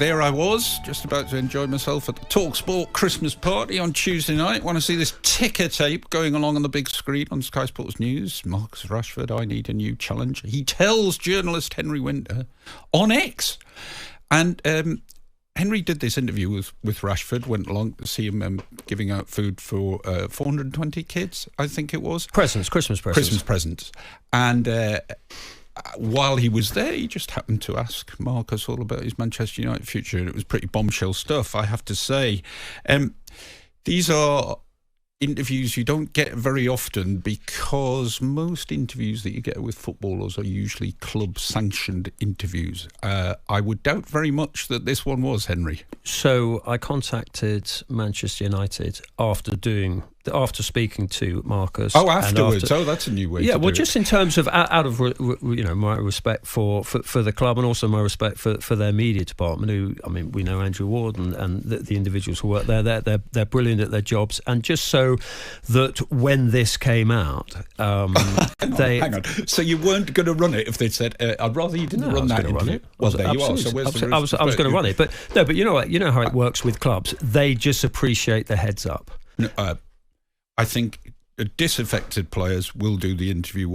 there I was, just about to enjoy myself at the talkSPORT Christmas party on Tuesday night. Want to see this ticker tape going along on the big screen on Sky Sports News. Marcus Rashford, I need a new challenge. He tells journalist Henry Winter on X. And Henry did this interview with Rashford, went along to see him giving out food for 420 kids, I think it was. Christmas presents. Christmas presents. And while he was there, he just happened to ask Marcus all about his Manchester United future, and it was pretty bombshell stuff, I have to say. These are interviews you don't get very often, because most interviews that you get with footballers are usually club-sanctioned interviews. I would doubt very much that this one was, Henry. So I contacted Manchester United after speaking to Marcus. Oh, afterwards. That's a new way to do it. Yeah, well, just in terms of out of my respect for the club, and also my respect for their media department, who, I mean, we know Andrew Ward and the individuals who work there. They're brilliant at their jobs, and just so that when this came out, hang on. So you weren't going to run it if they'd said, "I'd rather you didn't run that." Run it. Well, there you are. So I was going to run it, but no. But you know what? You know how it works with clubs. They just appreciate the heads up. No, I think disaffected players will do the interview.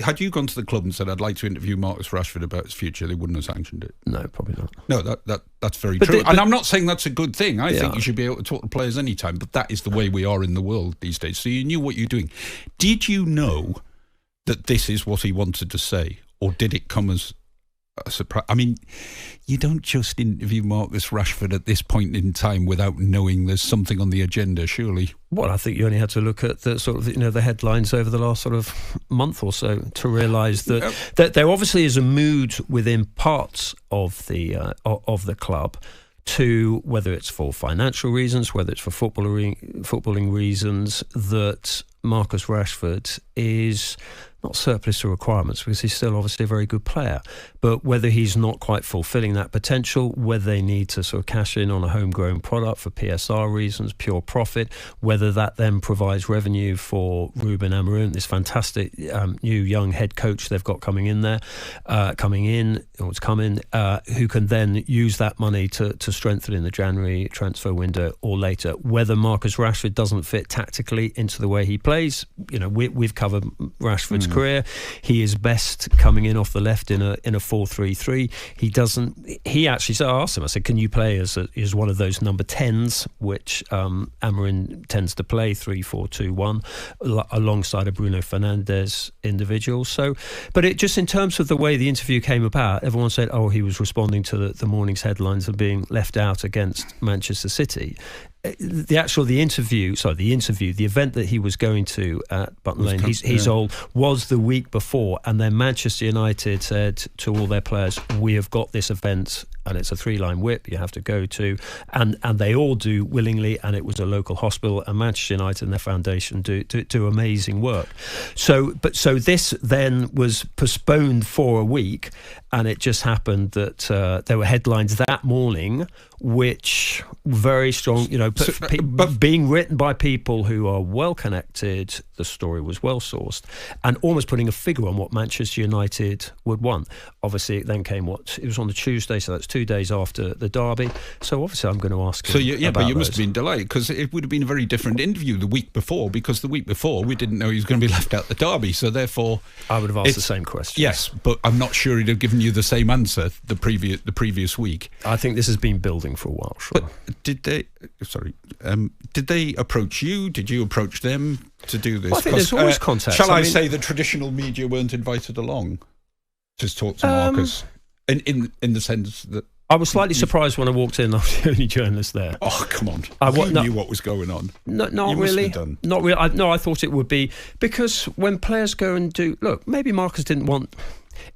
Had you gone to the club and said, "I'd like to interview Marcus Rashford about his future," they wouldn't have sanctioned it. No, probably not. No, that's very true. And I'm not saying that's a good thing. I think you should be able to talk to players anytime, but that is the way we are in the world these days. So you knew what you're doing. Did you know that this is what he wanted to say, or did it come as a surprise? I mean, you don't just interview Marcus Rashford at this point in time without knowing there's something on the agenda, surely. Well, I think you only had to look at the sort of the headlines over the last sort of month or so to realise that there obviously is a mood within parts of the club, to whether it's for financial reasons, whether it's for footballing reasons, that Marcus Rashford is not surplus to requirements, because he's still obviously a very good player, but whether he's not quite fulfilling that potential, whether they need to sort of cash in on a homegrown product for PSR reasons, pure profit, whether that then provides revenue for Ruben Amorim, this fantastic new young head coach they've got coming in, who can then use that money to strengthen in the January transfer window or later. Whether Marcus Rashford doesn't fit tactically into the way he plays, we've covered Rashford's career. He is best coming in off the left in a 4-3-3. He actually, so I asked him, I said, can you play as one of those number 10s, which Amorim tends to play, 3-4-2-1, alongside a Bruno Fernandes individual. So, but it just, in terms of the way the interview came about, everyone said, oh, he was responding to the morning's headlines of being left out against Manchester City. The event that he was going to at Button Lane, he's old, was the week before, and then Manchester United said to all their players, we have got this event, and it's a 3-line whip you have to go to, and they all do willingly, and it was a local hospital, and Manchester United and their foundation do amazing work. So this then was postponed for a week, and it just happened that there were headlines that morning which very strong, being written by people who are well connected. The story was well sourced, and almost putting a figure on what Manchester United would want. Obviously, it then came it was on the Tuesday, so that's 2 days after the derby. So obviously, I'm going to ask him. But you must have been delighted, because it would have been a very different interview the week before, because the week before we didn't know he was going to be left out the derby. So therefore, I would have asked the same question. Yes, but I'm not sure he'd have given you the same answer the previous week. I think this has been building for a while. Sure. But did they approach you? Did you approach them to do this? Well, I think there's always contact. Shall I say the traditional media weren't invited along to talk to Marcus? In the sense that I was slightly surprised when I walked in. I was the only journalist there. Oh, come on! You knew what was going on. Not really. Not really. I thought it would be, because when players go and maybe Marcus didn't want.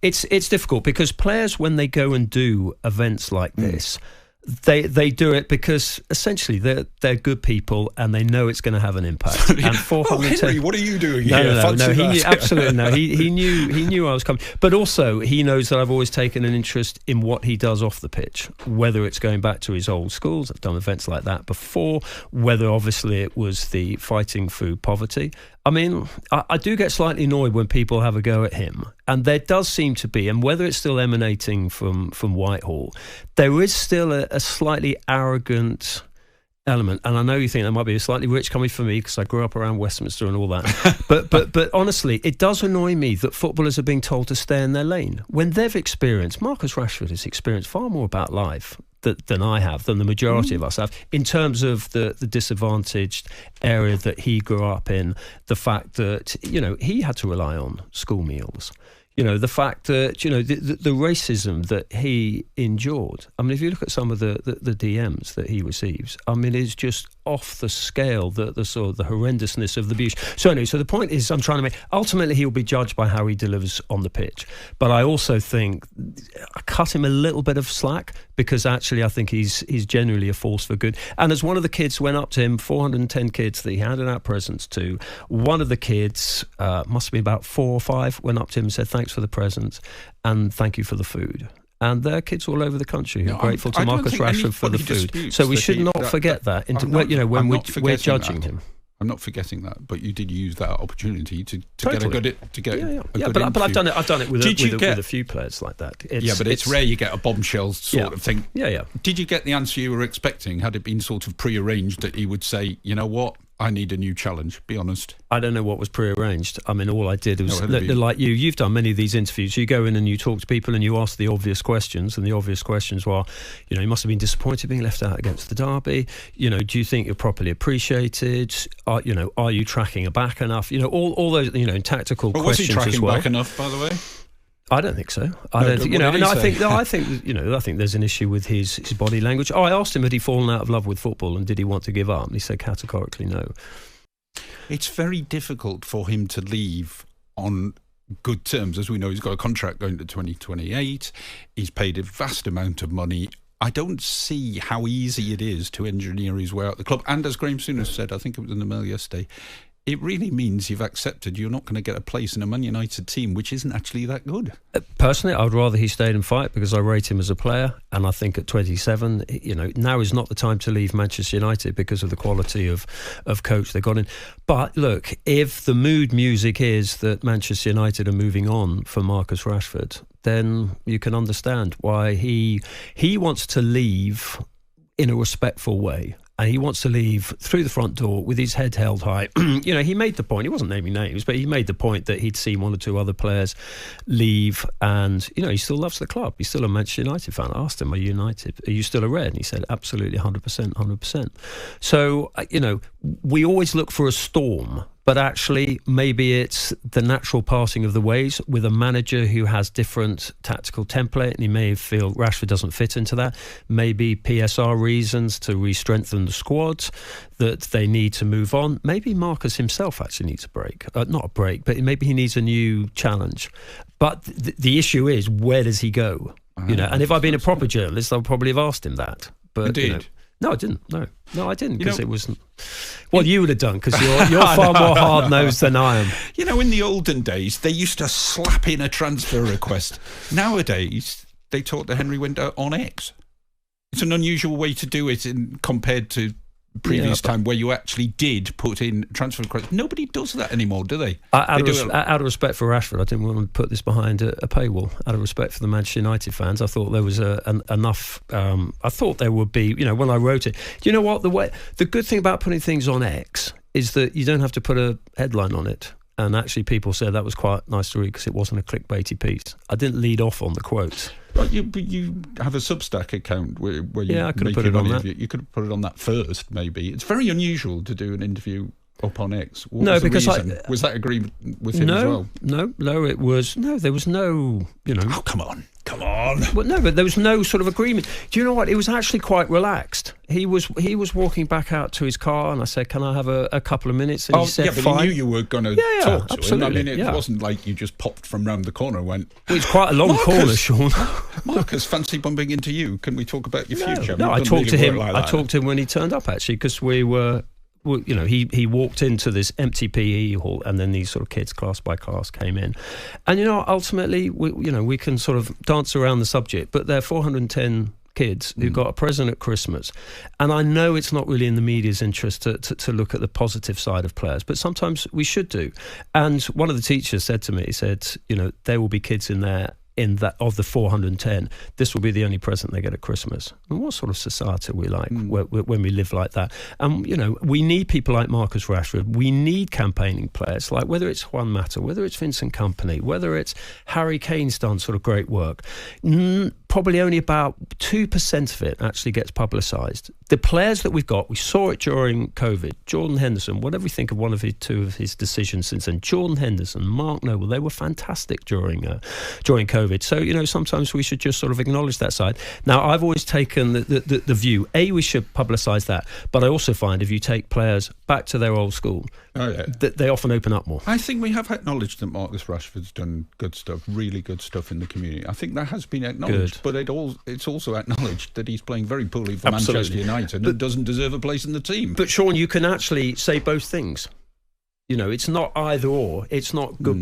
It's difficult, because players, when they go and do events like this, They do it because essentially they're good people and they know it's going to have an impact. And 410. Henry, what are you doing no, here? No. He knew, absolutely no. He knew I was coming, but also he knows that I've always taken an interest in what he does off the pitch. Whether it's going back to his old schools, I've done events like that before. Whether obviously it was the fighting food poverty. I mean, I do get slightly annoyed when people have a go at him, and there does seem to be, and whether it's still emanating from Whitehall, there is still a slightly arrogant element. And I know you think that might be slightly rich coming from me because I grew up around Westminster and all that. but honestly, it does annoy me that footballers are being told to stay in their lane when they've experienced. Marcus Rashford has experienced far more about life than I have, than the majority of us have, in terms of the disadvantaged area that he grew up in, the fact that, he had to rely on school meals. The fact that, the racism that he endured. I mean, if you look at some of the DMs that he receives, I mean, it's just off the scale, the sort of the horrendousness of the abuse. So anyway, the point is I'm trying to make, ultimately he'll be judged by how he delivers on the pitch. But I also think I cut him a little bit of slack because actually I think he's generally a force for good. And as one of the kids went up to him, 410 kids that he handed out presents to, one of the kids, must have been about 4 or 5, went up to him and said, thanks for the presents and thank you for the food. And there are kids all over the country who are grateful to Marcus Rashford for the food. So we should not forget that when we're judging him. I'm not forgetting that, but you did use that opportunity to get a good but I've done it with a few players like that. It's rare you get a bombshell sort of thing. Yeah. Did you get the answer you were expecting? Had it been sort of prearranged that he would say, you know what, I need a new challenge, be honest? I don't know what was prearranged. I mean, all I did was, like you've done many of these interviews. You go in and you talk to people and you ask the obvious questions, and the obvious questions were, you must have been disappointed being left out against the derby. Do you think you're properly appreciated? Are you tracking back enough? All those, tactical questions as well. Was he tracking back enough, by the way? I don't think so. I think there's an issue with his body language. I asked him had he fallen out of love with football and did he want to give up, and he said categorically no. It's very difficult for him to leave on good terms. As we know, he's got a contract going to 2028. He's paid a vast amount of money. I don't see how easy it is to engineer his way out the club. And as Graham Souness said, I think it was in the Mail yesterday, it really means you've accepted you're not going to get a place in a Man United team which isn't actually that good. Personally, I would rather he stayed and fight because I rate him as a player, and I think at 27, now is not the time to leave Manchester United because of the quality of coach they got in. But look, if the mood music is that Manchester United are moving on for Marcus Rashford, then you can understand why he wants to leave in a respectful way. And he wants to leave through the front door with his head held high. He made the point, he wasn't naming names, but he made the point that he'd seen 1 or 2 other players leave, and, he still loves the club. He's still a Manchester United fan. I asked him, are you still a Red? And he said, absolutely, 100%. So, we always look for a storm, but actually maybe it's the natural passing of the ways with a manager who has different tactical template, and he may feel Rashford doesn't fit into that. Maybe PSR reasons to re-strengthen the squad, that they need to move on. Maybe Marcus himself actually needs a break. Not a break, but maybe he needs a new challenge. But the issue is, where does he go? And if I'd been a proper journalist, I would probably have asked him that. But Indeed. No, I didn't. No, I didn't, because it wasn't. Well, you would have done, because you're far more hard-nosed than I am. In the olden days, they used to slap in a transfer request. Nowadays, they talk to Henry Winter on X. It's an unusual way to do it compared to previous time where you actually did put in transfer requests. Nobody does that anymore, do they? Out of respect for Rashford, I didn't want to put this behind a paywall. Out of respect for the Manchester United fans, I thought there was enough. I thought there would be, when I wrote it. Do you know what? The good thing about putting things on X is that you don't have to put a headline on it. And actually, people said that was quite nice to read because it wasn't a clickbaity piece. I didn't lead off on the quotes. But you have a Substack account where you I could have put it on that. You could have put it on that first, maybe. It's very unusual to do an interview up on X. No, because was that agreed with him as well? No, it was there was no, Oh, come on. Well, no, but there was no sort of agreement. Do you know what? It was actually quite relaxed. He was walking back out to his car, and I said, "Can I have a couple of minutes?" And he said, but fine. he knew you were going to talk to absolutely, him. I mean, it wasn't like you just popped from round the corner and went... Well, it's quite a long corner, Sean. Marcus, fancy bumping into you? Can we talk about your future? No, I talked to him. I talked to him when he turned up, actually, because we were... Well, he walked into this empty PE hall, and then these sort of kids, class by class, came in. And, ultimately, we can sort of dance around the subject, but there are 410 kids who got a present at Christmas. And I know it's not really in the media's interest to look at the positive side of players, but sometimes we should do. And one of the teachers said to me, he said, there will be kids in there, in that of the 410, this will be the only present they get at Christmas. And what sort of society are we like when we live like that? And we need people like Marcus Rashford. We need campaigning players, like whether it's Juan Mata, whether it's Vincent Kompany, whether it's Harry Kane's done sort of great work. Probably only about 2% of it actually gets publicised. The players that we've got, we saw it during COVID. Jordan Henderson, whatever we think of two of his decisions since then, Jordan Henderson, Mark Noble, they were fantastic during COVID. So, sometimes we should just sort of acknowledge that side. Now, I've always taken the view, we should publicise that. But I also find if you take players back to their old school, that they often open up more. I think we have acknowledged that Marcus Rashford's done good stuff, really good stuff in the community. I think that has been acknowledged. But it's also acknowleded that he's playing very poorly for Manchester United and doesn't deserve a place in the team. But Sean, you can actually say both things. It's not either or. It's not good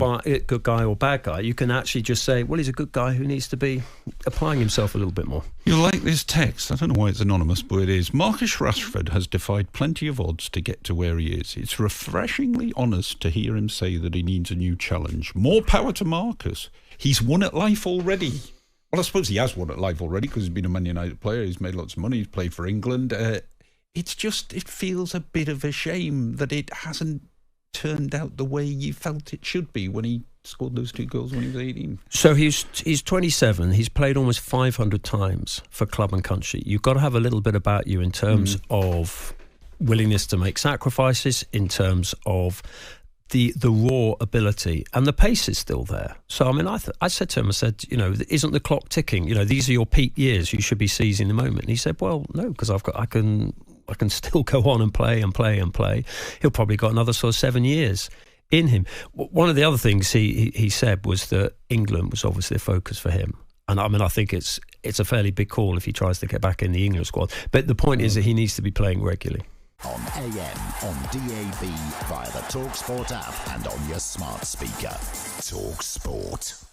guy or bad guy. You can actually just say, well, he's a good guy who needs to be applying himself a little bit more. You'll like this text. I don't know why it's anonymous, but it is. Marcus Rashford has defied plenty of odds to get to where he is. It's refreshingly honest to hear him say that he needs a new challenge. More power to Marcus. He's won at life already. Well, I suppose he has won at life already because he's been a Man United player. He's made lots of money. He's played for England. It feels a bit of a shame that it hasn't turned out the way you felt it should be when he scored those 2 goals when he was 18. So he's 27. He's played almost 500 times for club and country. You've got to have a little bit about you in terms of willingness to make sacrifices, in terms of the raw ability, and the pace is still there. So, I mean, I said to him, isn't the clock ticking? These are your peak years. You should be seizing the moment. And he said, well, no, because I can still go on and play and play and play. He'll probably got another sort of 7 years in him. One of the other things he said was that England was obviously a focus for him. And I mean, I think it's a fairly big call if he tries to get back in the England squad. But the point is that he needs to be playing regularly. On AM, on DAB, via the talkSPORT app and on your smart speaker. talkSPORT.